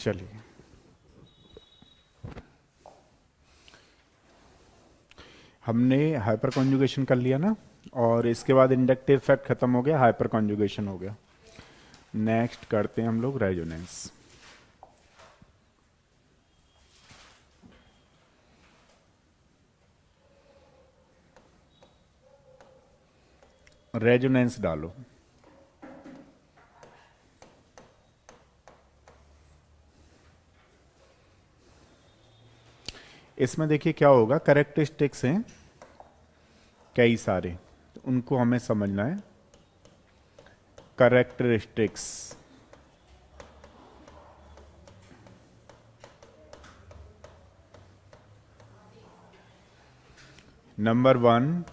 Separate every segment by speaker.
Speaker 1: चलिए, हमने hyper conjugation कर लिया ना, और इसके बाद इंडक्टिव इफेक्ट खत्म हो गया, हाइपर कॉन्जुगेशन हो गया। नेक्स्ट करते हैं हम लोग रेजोनेंस। रेजोनेंस डालो। इसमें देखिए क्या होगा, कैरेक्टरिस्टिक्स हैं कई सारे, तो उनको हमें समझना है। कैरेक्टरिस्टिक्स, नंबर 1,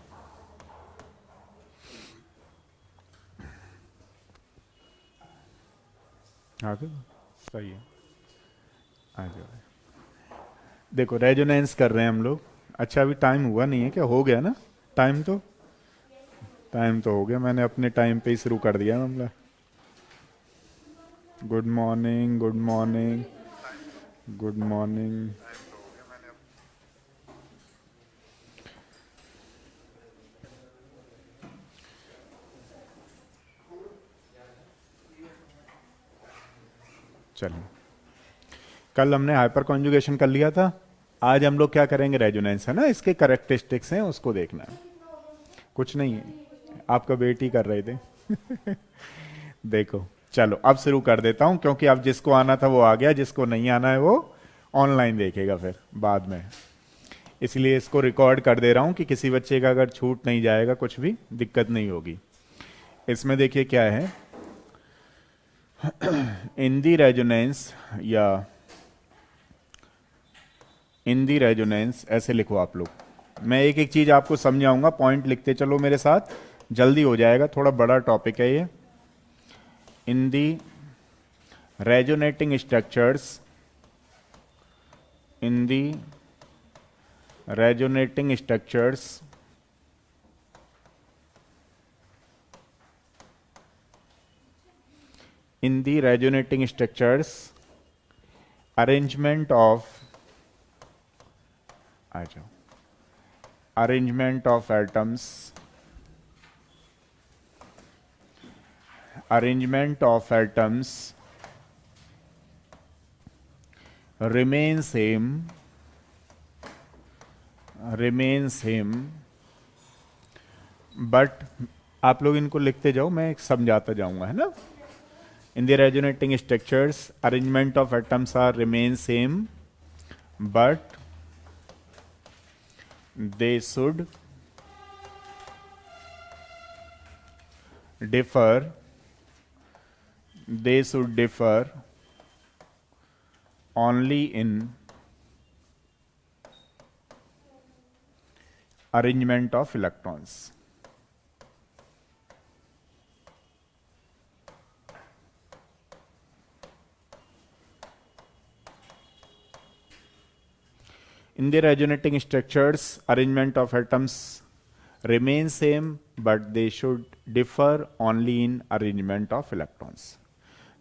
Speaker 1: आगे सही है, आ जाओ। देखो रेजोनेंस कर रहे हैं हम लोग। अच्छा अभी टाइम हुआ नहीं है क्या? हो गया ना टाइम? तो टाइम तो हो गया, मैंने अपने टाइम पे ही शुरू कर दिया मामला। Good morning, good morning, good morning. चलिए, कल हमने हाइपर कॉन्जुगेशन कर लिया था, आज हम लोग क्या करेंगे? रेजोनेंस, है ना, इसके कैरेक्टरिस्टिक्स हैं, उसको देखना है। कुछ नहीं है, आपका वेट ही कर रहे थे। देखो चलो अब शुरू कर देता हूं, क्योंकि अब जिसको आना था वो आ गया, जिसको नहीं आना है वो ऑनलाइन देखेगा फिर बाद में। इसलिए इसको रिकॉर्ड कर दे रहा हूं कि किसी बच्चे का अगर छूट नहीं जाएगा, कुछ भी दिक्कत नहीं होगी। इसमें देखिए क्या है, इन दी रेजोनेंस, या इन दी रेजोनेंस ऐसे लिखो आप लोग। मैं एक एक चीज आपको समझाऊंगा, पॉइंट लिखते चलो मेरे साथ, जल्दी हो जाएगा, थोड़ा बड़ा टॉपिक है ये। In the resonating structures, in the resonating structures in the resonating structures arrangement of आ जाओ, arrangement of atoms, arrangement of atoms remain same, but आप लोग इनको लिखते जाओ, मैं समझाता जाऊंगा, है ना। In the resonating structures arrangement of atoms are remain same, but they should differ, they should differ only in arrangement of electrons. In the resonating structures, arrangement of atoms remain same, but they should differ only in arrangement of electrons.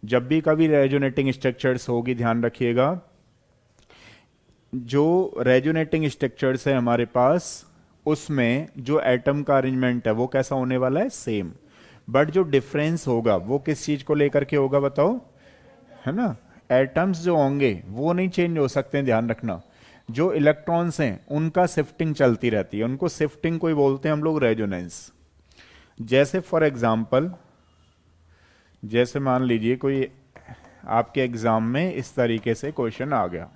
Speaker 1: जब भी कभी resonating structures होगी, ध्यान रखिएगा, जो resonating structures है हमारे पास, उसमें जो एटम का अरेंजमेंट है वो कैसा होने वाला है? सेम। बट जो डिफरेंस होगा वो किस चीज को लेकर के होगा बताओ, है ना। एटम्स जो होंगे वो नहीं चेंज हो सकते हैं, ध्यान रखना। जो इलेक्ट्रॉन्स हैं उनका शिफ्टिंग चलती रहती है, उनको शिफ्टिंग कोई बोलते हैं हम लोग रेजोनेंस। जैसे फॉर एग्जांपल, जैसे मान लीजिए कोई आपके एग्जाम में इस तरीके से क्वेश्चन आ गया।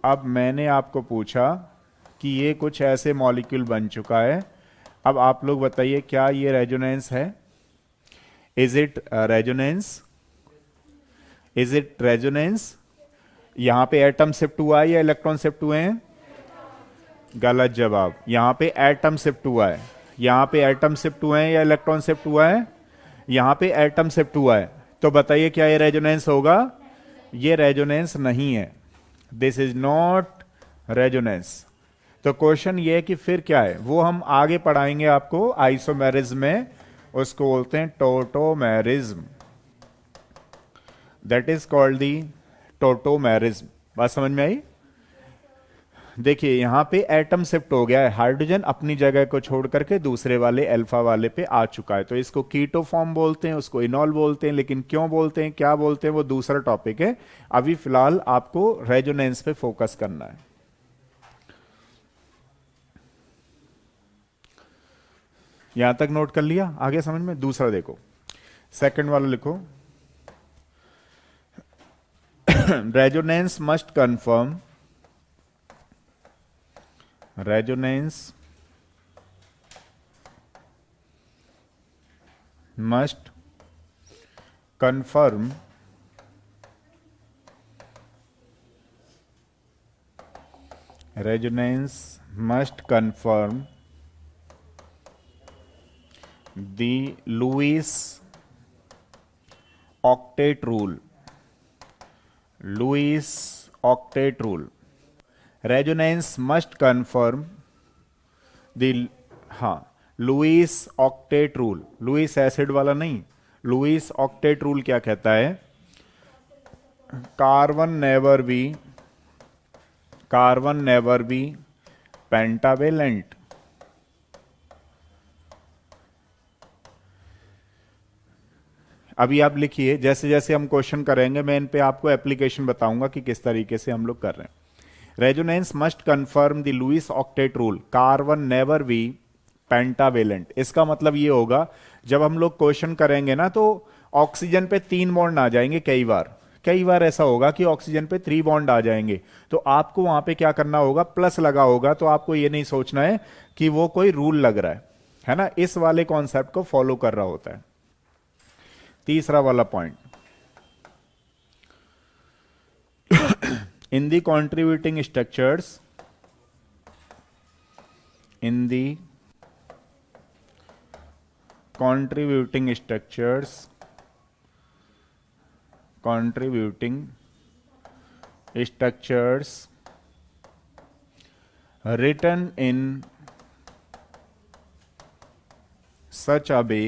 Speaker 1: अब मैंने आपको पूछा कि ये कुछ ऐसे मॉलिक्यूल बन चुका है, अब आप लोग बताइए क्या ये रेजोनेंस है? Is it resonance? Is it resonance? यहां पे एटम शिफ्ट हुआ है या इलेक्ट्रॉन शिफ्ट हुए हैं? गलत जवाब। यहां पे एटम शिफ्ट हुआ है। यहां पे एटम शिफ्ट हुए हैं या इलेक्ट्रॉन शिफ्ट हुआ है? यहां पे एटम शिफ्ट हुआ है। तो बताइए क्या ये रेजोनेंस होगा? ये रेजोनेंस नहीं है। This is not resonance. तो क्वेश्चन ये है कि फिर क्या है, वो हम आगे पढ़ाएंगे आपको आइसोमेरिज्म में, उसको बोलते हैं tautomerism. That is called the tautomerism. बात समझ में आई? देखिए यहां पे एटम शिफ्ट हो गया है, हाइड्रोजन अपनी जगह को छोड़ करके दूसरे वाले अल्फा वाले पे आ चुका है, तो इसको कीटो फॉर्म बोलते हैं, उसको इनॉल बोलते हैं, लेकिन क्यों बोलते हैं, क्या बोलते हैं, वो दूसरा टॉपिक है। अभी फिलहाल आपको रेजोनेंस पे फोकस करना है। यहां तक नोट कर लिया, आगे समझ में? दूसरा देखो, सेकंड वाला लिखो। Resonance must confirm, resonance must confirm resonance must confirm the Lewis octet rule, Lewis octet rule। Resonance must confirm the, हाँ, Lewis octet rule, Lewis acid वाला नहीं, लुईस ऑक्टेट रूल क्या कहता है? Carbon never be pentavalent. अभी आप लिखिए, जैसे जैसे हम क्वेश्चन करेंगे मैं इन पे आपको एप्लीकेशन बताऊंगा कि किस तरीके से हम लोग कर रहे हैं। Resonance must confirm the Lewis octet rule, carbon never be pentavalent. इसका मतलब ये होगा, जब हम लोग क्वेश्चन करेंगे ना तो ऑक्सीजन पे 3 बॉन्ड आ जाएंगे, कई बार ऐसा होगा कि ऑक्सीजन पे 3 बॉन्ड आ जाएंगे, तो आपको वहां पे क्या करना होगा, प्लस लगा होगा, तो आपको ये नहीं सोचना है कि वो कोई रूल लग रहा है ना, इस वाले कॉन्सेप्ट को फॉलो कर रहा होता है। तीसरा वाला point, in the contributing structures, in the contributing structures, contributing structures written in such a way,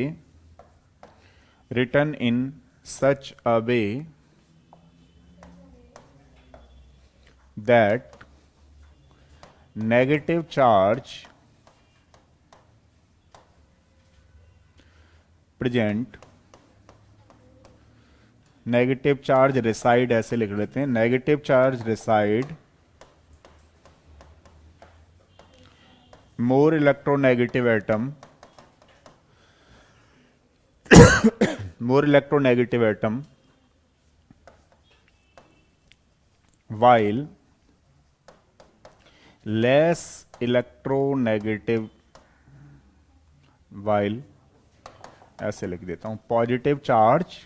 Speaker 1: written in such a way that negative charge present, negative charge reside, ऐसे लिख लेते हैं, negative charge reside more electronegative atom, more electronegative atom while less electronegative, while, ऐसे लिख देता हूं, positive charge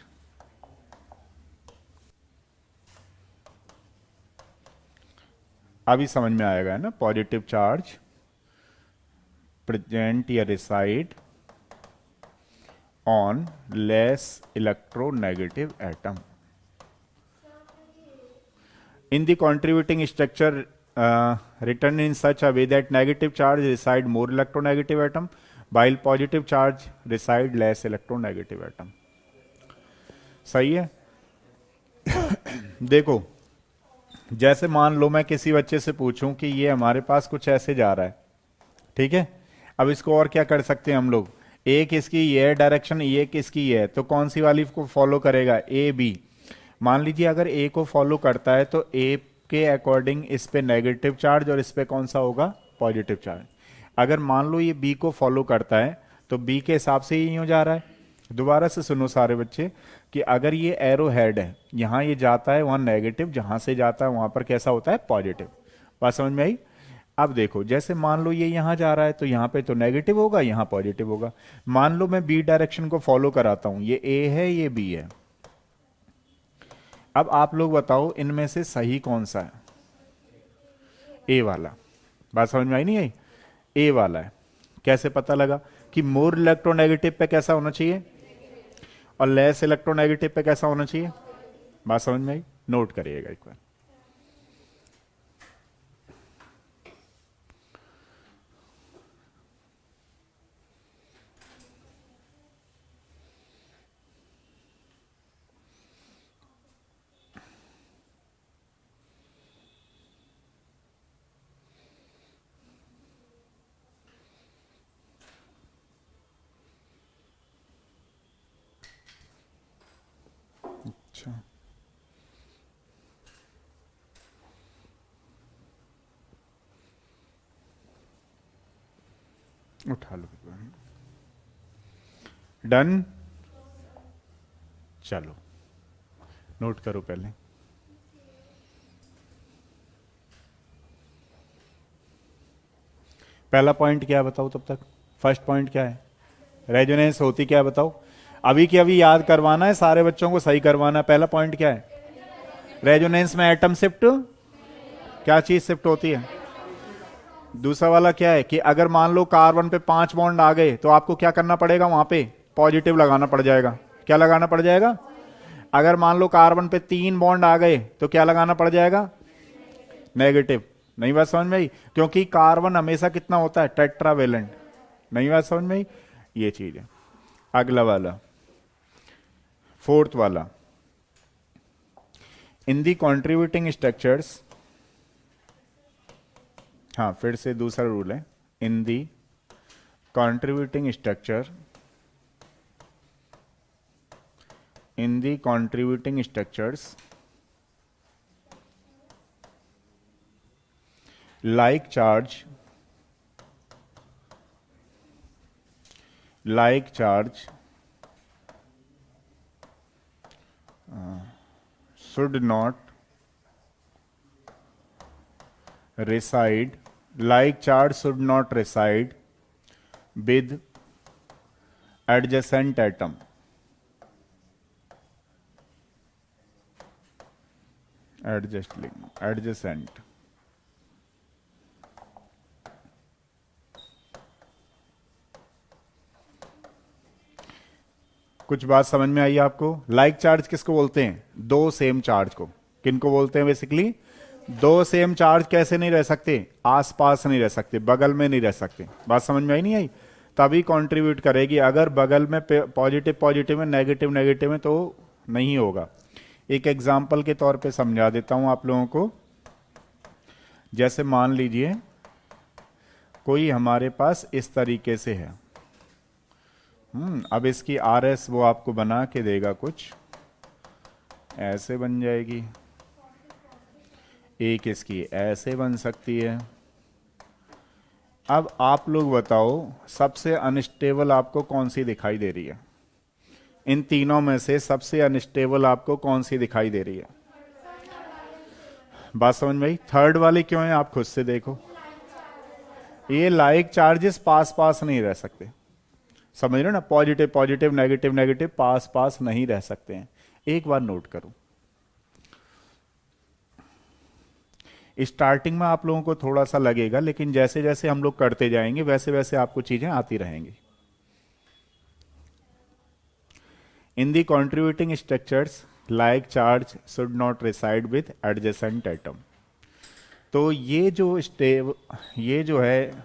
Speaker 1: अभी समझ में आएगा है ना, पॉजिटिव चार्ज प्रेजेंट या reside on less electronegative atom in the contributing structure written in such a way that negative charge reside more electronegative atom while positive charge reside less electronegative atom। सही है? देखो, जैसे मान लो मैं किसी बच्चे से पूछूं कि ये हमारे पास कुछ ऐसे जा रहा है, ठीक है, अब इसको और क्या कर सकते हैं हम लोग, एक इसकी ये डायरेक्शन, एक इसकी ये है, तो कौन सी वाली को फॉलो करेगा, ए बी। मान लीजिए अगर ए को फॉलो करता है तो ए के अकॉर्डिंग इस पे नेगेटिव चार्ज और इस पे कौन सा होगा, पॉजिटिव चार्ज। अगर मान लो ये बी को फॉलो करता है तो बी के हिसाब से ही हो जा रहा है। दोबारा से सुनो सारे बच्चे, कि अगर ये एरो हेड है, यहां ये जाता है वहां नेगेटिव, जहां से जाता है वहां पर कैसा होता है, पॉजिटिव। बात समझ में आई? अब देखो, जैसे मान लो ये यहां जा रहा है तो यहां पे तो नेगेटिव होगा, यहां पॉजिटिव होगा। मान लो मैं बी डायरेक्शन को फॉलो कराता हूं, ये ए है, ये बी है। अब आप लोग बताओ इनमें से सही कौन सा है, ए वाला। बात समझ में आई नहीं आई? ए वाला है। कैसे पता लगा कि मोर इलेक्ट्रोनेगेटिव पे कैसा होना चाहिए और लेस इलेक्ट्रोनेगेटिव पे कैसा होना चाहिए? बात समझ में आई? नोट करिएगा एक बार। अच्छा, उठा लो। डन, चलो नोट करो पहले। पहला पॉइंट क्या है बताओ तब तक। फर्स्ट पॉइंट क्या है? रेजोनेंस होती क्या है बताओ। अभी की अभी याद करवाना है, सारे बच्चों को सही करवाना है। पहला पॉइंट क्या है? रेजोनेंस में एटम शिफ्ट, क्या चीज शिफ्ट होती है? दूसरा वाला क्या है कि अगर मान लो कार्बन पे 5 बॉन्ड आ गए तो आपको क्या करना पड़ेगा? वहां पे पॉजिटिव लगाना पड़ जाएगा। क्या लगाना पड़ जाएगा? अगर मान लो कार्बन पे 3 बॉन्ड आ गए तो क्या लगाना पड़ जाएगा? नेगेटिव। नहीं बात समझ में आई? क्योंकि कार्बन हमेशा कितना होता है? टेट्रावेलेंट। नहीं बात समझ में आई? ये चीज है। अगला वाला, फोर्थ वाला, इन दी कॉन्ट्रीब्यूटिंग स्ट्रक्चर्स, हाँ फिर से दूसरा रूल है, in the contributing structure, in the contributing structures like charge, like charge should not reside, like charge should not reside with adjacent atom, adjacent। कुछ बात समझ में आई आपको? लाइक चार्ज किसको बोलते हैं? दो सेम चार्ज को। किनको बोलते हैं बेसिकली? दो सेम चार्ज कैसे नहीं रह सकते? आसपास नहीं रह सकते, बगल में नहीं रह सकते। बात समझ में आई नहीं आई? तभी कंट्रीब्यूट करेगी। अगर बगल में पॉजिटिव पॉजिटिव में, नेगेटिव नेगेटिव में, तो नहीं होगा। एक एग्जाम्पल के तौर पे समझा देता हूं आप लोगों को। जैसे मान लीजिए कोई हमारे पास इस तरीके से है, अब इसकी आर एस वो आपको बना के देगा, कुछ ऐसे बन जाएगी, एक इसकी ऐसे बन सकती है। अब आप लोग बताओ सबसे अनस्टेबल आपको कौन सी दिखाई दे रही है? इन तीनों में से सबसे अनस्टेबल आपको कौन सी दिखाई दे रही है? बात समझ में आई? थर्ड वाली क्यों है आप खुद से देखो। ये लाइक चार्जेस पास पास नहीं रह सकते, समझ रहे हो ना? पॉजिटिव पॉजिटिव, नेगेटिव नेगेटिव, पास पास नहीं रह सकते हैं। एक बार नोट करो, स्टार्टिंग में आप लोगों को थोड़ा सा लगेगा, लेकिन जैसे जैसे हम लोग करते जाएंगे वैसे वैसे आपको चीजें आती रहेंगी। In the contributing structures like charge should not reside with adjacent atom. तो ये जो है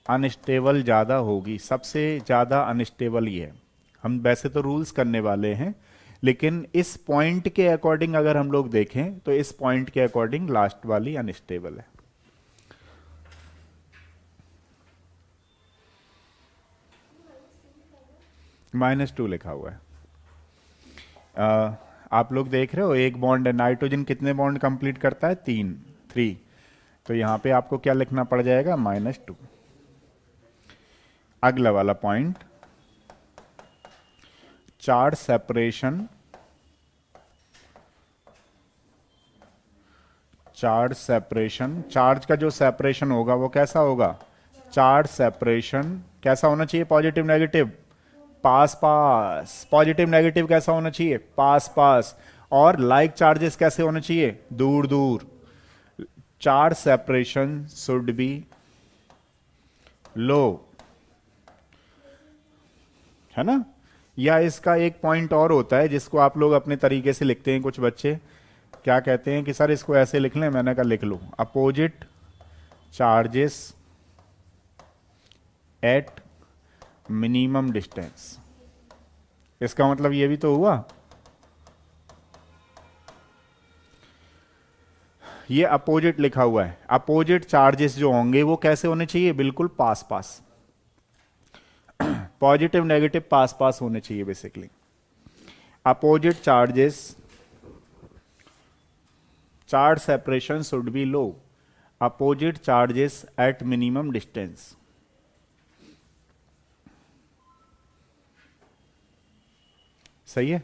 Speaker 1: अनस्टेबल ज़्यादा होगी, सबसे ज़्यादा अनस्टेबल ये है। हम वैसे तो रूल्स करने वाले हैं, लेकिन इस पॉइंट के अकॉर्डिंग अगर हम लोग देखें तो इस पॉइंट के अकॉर्डिंग लास्ट वाली अनस्टेबल है। -2 लिखा हुआ है। आप लोग देख रहे हो एक बॉन्ड है, नाइट्रोजन कितने बॉन्ड कंप्लीट करता है? 3। तो यहां पे आपको क्या लिखना पड़ जाएगा? -2। अगला वाला पॉइंट, चार्ज सेपरेशन, चार्ज का जो सेपरेशन होगा वो कैसा होगा? चार्ज सेपरेशन कैसा होना चाहिए? पॉजिटिव नेगेटिव, पास पास। पॉजिटिव नेगेटिव कैसा होना चाहिए? पास पास। और लाइक चार्जेस कैसे होने चाहिए? दूर दूर। चार्ज सेपरेशन शुड बी लो, है ना? या इसका एक पॉइंट और होता है जिसको आप लोग अपने तरीके से लिखते हैं। कुछ बच्चे क्या कहते हैं कि सर इसको ऐसे लिख लें, मैंने कहा लिख लो, opposite charges at minimum distance. इसका मतलब ये भी तो हुआ, ये अपोजिट लिखा हुआ है। अपोजिट चार्जेस जो होंगे वो कैसे होने चाहिए? बिल्कुल पास पास। पॉजिटिव नेगेटिव पास पास होने चाहिए basically. Opposite charges charge separation should be low, opposite charges at minimum distance. सही है।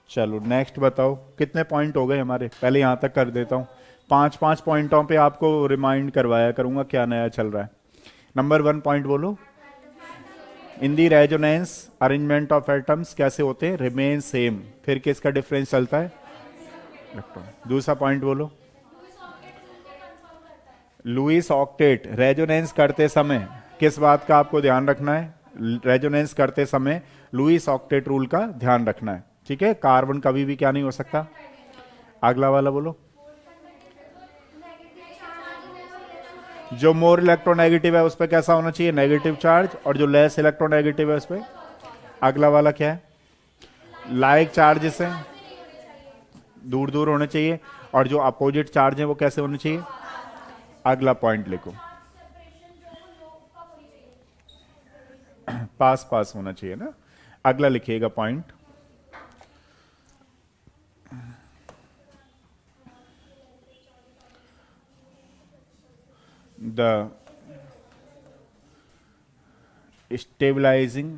Speaker 1: चलो नेक्स्ट बताओ, कितने पॉइंट हो गए हमारे, पहले यहां तक कर देता हूं। 5-5 पॉइंटों पे आपको रिमाइंड करवाया करूंगा क्या नया चल रहा है। नंबर 1 पॉइंट बोलो, इन दी रेजोनेंस अरेंजमेंट ऑफ एटम्स कैसे होते हैं, रिमेन सेम, फिर किसका डिफरेंस चलता है, इलेक्ट्रॉन। दूसरा पॉइंट बोलो, लुईस ऑक्टेट रेजोनेंस करते समय किस बात का आपको ध्यान रखना है, रेजोनेंस करते समय लुईस ऑक्टेट रूल का ध्यान रखना है, ठीक है। कार्बन कभी भी क्या नहीं हो सकता। अगला वाला बोलो, जो मोर इलेक्ट्रोनेगेटिव है उस पर कैसा होना चाहिए, नेगेटिव चार्ज, और जो लेस इलेक्ट्रोनेगेटिव है उस पर। अगला वाला क्या है, लाइक चार्ज से दूर दूर होने चाहिए, और जो अपोजिट चार्ज है वो कैसे होने चाहिए। अगला पॉइंट लिखो, पास पास होना चाहिए ना। अगला लिखिएगा point, the stabilizing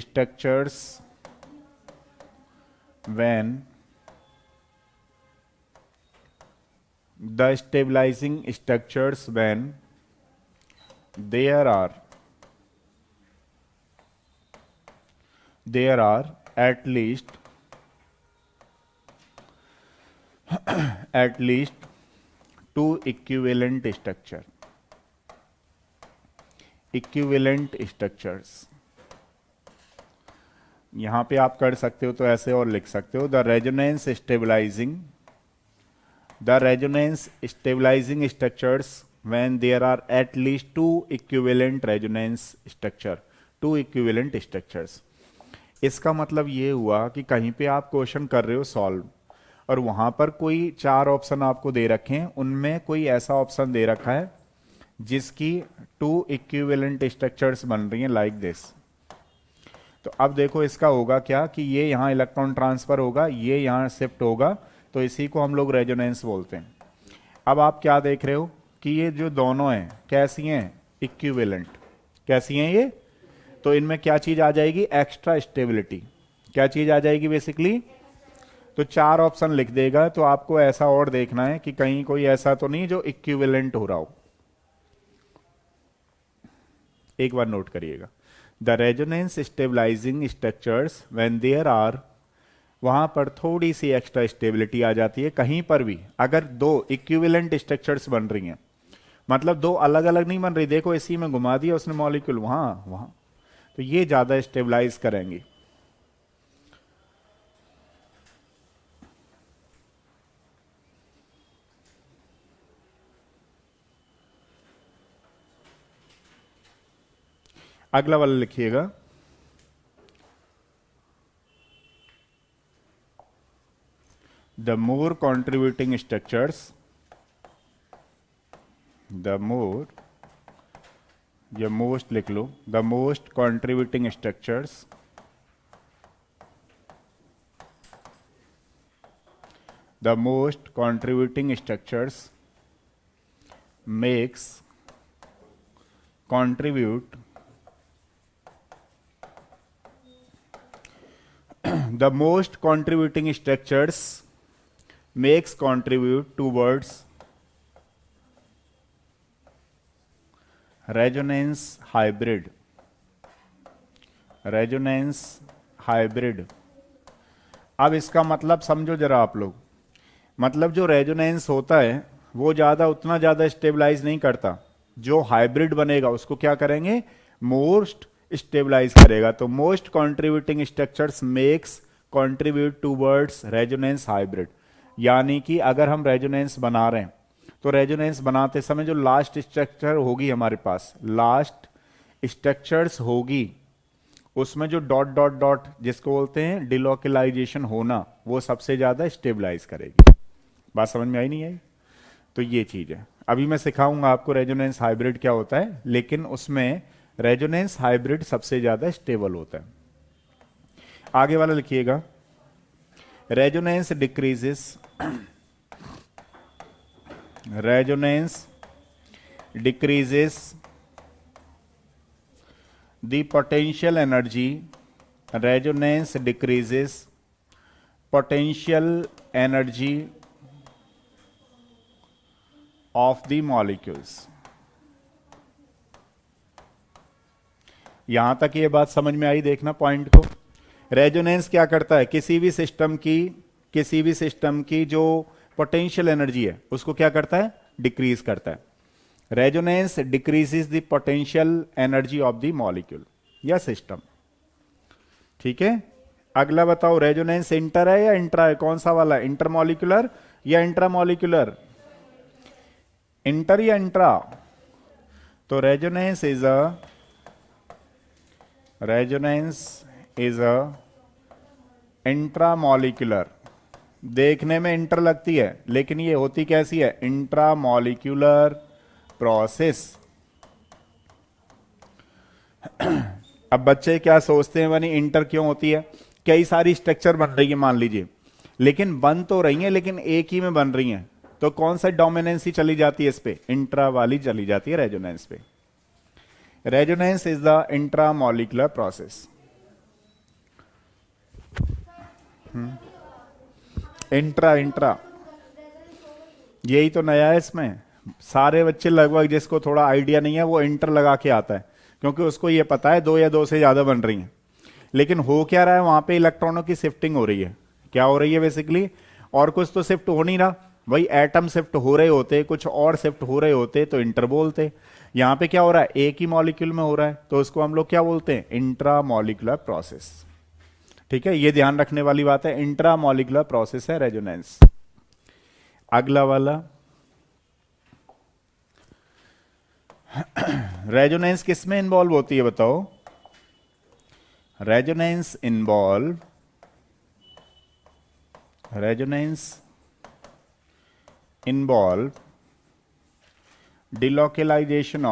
Speaker 1: structures when there are at least two equivalent structures। यहां पे आप कर सकते हो तो ऐसे और लिख सकते हो, the resonance stabilising structures when there are at least two equivalent structures. इसका मतलब ये हुआ कि कहीं पे आप क्वेश्चन कर रहे हो सॉल्व, और वहां पर कोई 4 ऑप्शन आपको दे रखे हैं, उनमें कोई ऐसा ऑप्शन दे रखा है जिसकी 2 इक्विवेलेंट स्ट्रक्चर्स बन रही हैं लाइक दिस। तो अब देखो इसका होगा क्या कि ये यहां इलेक्ट्रॉन ट्रांसफर होगा, ये यहां शिफ्ट होगा, तो इसी को हम लोग रेजोनेंस बोलते हैं। अब आप क्या देख रहे हो कि ये जो दोनों हैं कैसी हैं, इक्विवेलेंट। कैसी हैं ये, तो इनमें क्या चीज आ जाएगी, एक्स्ट्रा स्टेबिलिटी। क्या चीज आ जाएगी बेसिकली, तो 4 ऑप्शन लिख देगा, तो आपको ऐसा और देखना है कि कहीं कोई ऐसा तो नहीं जो इक्विवेलेंट हो रहा हो। एक बार नोट करिएगा, the resonance stabilising structures when there are, वहां पर थोड़ी सी एक्स्ट्रा स्टेबिलिटी आ जाती है। कहीं पर भी अगर 2 इक्विवेलेंट स्ट्रक्चर्स बन रही हैं, मतलब 2 अलग अलग नहीं बन रही, देखो इसी में घुमा दिया उसने मॉलिक्यूल वहां, तो ये ज्यादा स्टेबलाइज करेंगी। अगला वाला लिखिएगा, the more contributing structures, the more, या मोस्ट लिख लो, the most contributing structures makes contribute the most contributing structures makes contribute towards resonance hybrid। अब इसका मतलब समझो जरा आप लोग, मतलब जो रेजोनेंस होता है वो उतना ज्यादा स्टेबलाइज नहीं करता, जो हाइब्रिड बनेगा उसको क्या करेंगे, मोस्ट स्टेबलाइज करेगा। तो most contributing structures makes contribute towards resonance hybrid. यानी कि अगर हम रेजोनेंस बना रहे हैं तो रेजोनेंस बनाते समय जो लास्ट स्ट्रक्चर होगी हमारे पास, लास्ट स्ट्रक्चर्स होगी, उसमें जो डॉट डॉट डॉट जिसको बोलते हैं डिलोकलाइजेशन होना, वो सबसे ज्यादा स्टेबलाइज करेगी। बात समझ में आई नहीं आई, तो ये चीज है। अभी मैं सिखाऊंगा आपको रेजोनेंस हाइब्रिड क्या होता है, लेकिन उसमें रेजोनेंस हाइब्रिड सबसे ज्यादा स्टेबल होता है। आगे वाला लिखिएगा, resonance decreases, resonance decreases the potential energy, resonance decreases potential energy of the molecules. यहां तक ये बात समझ में आई? देखना पॉइंट को। रेजोनेंस क्या करता है, किसी भी सिस्टम की जो पोटेंशियल एनर्जी है उसको क्या करता है, डिक्रीज करता है। Resonance decreases the potential energy of the molecule या सिस्टम। ठीक है, अगला बताओ, रेजोनेंस इंटर है या इंट्रा है? कौन सा वाला, इंटरमॉलिक्यूलर या इंट्रामॉलिक्यूलर? इंटर या इंट्रा? तो रेजोनेंस इज अ इंट्रामॉलिक्यूलर। देखने में इंटर लगती है लेकिन ये होती कैसी है, इंट्रामॉलिक्यूलर प्रोसेस। अब बच्चे क्या सोचते हैं, मानी इंटर क्यों होती है? कई सारी स्ट्रक्चर बन रही है मान लीजिए, लेकिन बन तो रही हैं लेकिन एक ही में बन रही हैं, तो कौन सा डोमिनेंसी चली जाती है इस पे, इंट्रा वाली चली जाती है रेजोनेंस पे। Resonance is the intramolecular process. Intra यही तो नया है इसमें। सारे बच्चे लगभग जिसको थोड़ा आइडिया नहीं है वो इंटर लगा के आता है, क्योंकि उसको ये पता है दो या दो से ज्यादा बन रही हैं। लेकिन हो क्या रहा है, वहां पे इलेक्ट्रॉनों की शिफ्टिंग हो रही है। क्या हो रही है बेसिकली, और कुछ तो शिफ्ट हो नहीं रहा, वही एटम शिफ्ट हो रहे होते, कुछ और शिफ्ट हो रहे होते तो इंटर बोलते। यहां पे क्या हो रहा है, एक ही मॉलिक्यूल में हो रहा है, तो उसको हम लोग क्या बोलते हैं, इंट्रामॉलिक्यूलर प्रोसेस। ठीक है, ये ध्यान रखने वाली बात है, इंट्रामॉलिक्यूलर प्रोसेस है रेजोनेंस। अगला वाला, रेजोनेंस किस में इन्वॉल्व होती है बताओ? Resonance involve delocalization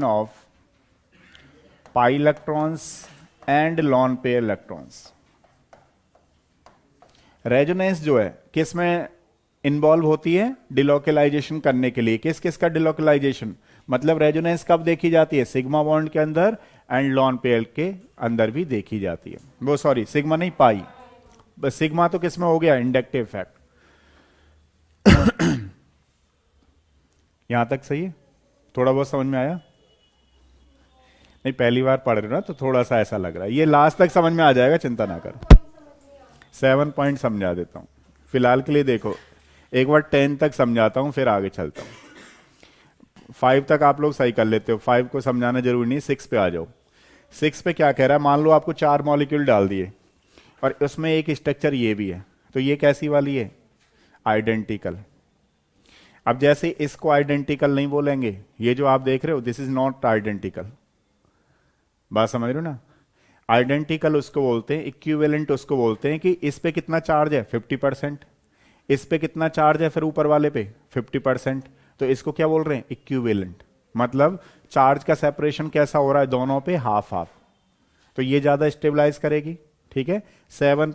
Speaker 1: of pi electrons and lone pair electrons। Resonance जो है किस में इन्वॉल्व होती है, डिलोकलाइजेशन करने के लिए। किस किस का डिलोकलाइजेशन, मतलब रेजोनेंस कब देखी जाती है, सिग्मा बॉन्ड के अंदर एंड लॉन पेयर के अंदर भी देखी जाती है। वो सॉरी सिग्मा नहीं, पाई। बस सिग्मा तो किस में हो गया, इंडक्टिव इफेक्ट। यहां तक सही है, थोड़ा बहुत समझ में आया? नहीं, पहली बार पढ़ रहे हो ना तो थोड़ा सा ऐसा लग रहा है, ये लास्ट तक समझ में आ जाएगा, चिंता ना करो। 7 पॉइंट समझा देता हूं फिलहाल के लिए। देखो एक बार 10 तक समझाता हूं फिर आगे चलता हूं। 5 तक आप लोग सही कर लेते हो, 5 को समझाना जरूरी नहीं, 6 पे आ जाओ। 6 पे क्या कह रहा है, मान लो आपको 4 मॉलिक्यूल डाल दिए और उसमें एक स्ट्रक्चर ये भी है, तो ये कैसी वाली है, आइडेंटिकल। अब जैसे इसको आइडेंटिकल नहीं बोलेंगे, ये जो आप देख रहे हो दिस इज नॉट आइडेंटिकल, बात समझ रहे हो ना। आइडेंटिकल उसको बोलते हैं, इक्विवेलेंट उसको बोलते हैं कि इस पे कितना चार्ज है 50%, इस पे कितना चार्ज है फिर ऊपर वाले पे 50%, तो इसको क्या बोल रहे हैं, इक्विवेलेंट। मतलब चार्ज का सेपरेशन कैसा हो रहा है दोनों पे, हाफ हाफ, तो ये ज्यादा स्टेबलाइज करेगी। ठीक है, 7